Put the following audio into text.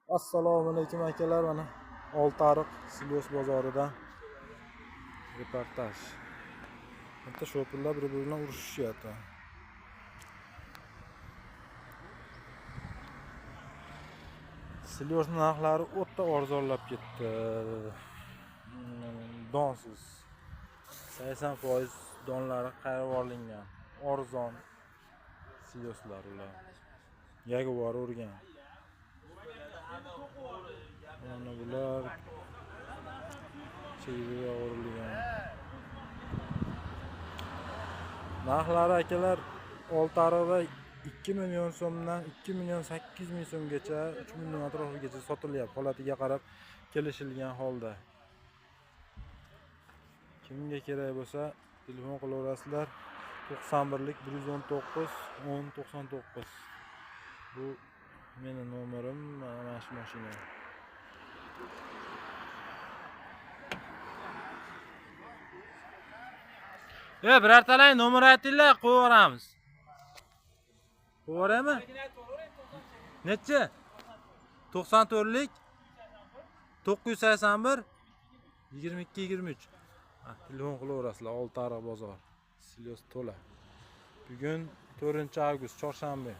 Assalomu alaykum akalar, mana Oltiariq Silyos bozoridan reportaj. Bitta shopirlar bir-biri bilan urushishyapti. Silyos narxlari o'ta arzonlab ketdi. Donsiz 80% donlari qayerga olingan. Arzon Silyoslar ular. Yaguar urgan. Mana bular chegirga urilgan. Narxlari akalar Oltiariqda 2 million so'mdan 2 million 800 ming so'mgacha, 3 million atrofigacha sotilyapti. Holatiga qarab kelishilgan holda. Kimga kerak bo'lsa telefon qilaverasizlar. 91lik 119 1099. Bu meni nomerim, mana shu mashina. Birartalang nomer aytinglar, qo'yib Qo'yvoraymi? Necha? 94lik 981 2223. Telefon qilaverasizlar. Oltiariq bozor. Silyos to'la. Bugun 4-avgust chorshanba.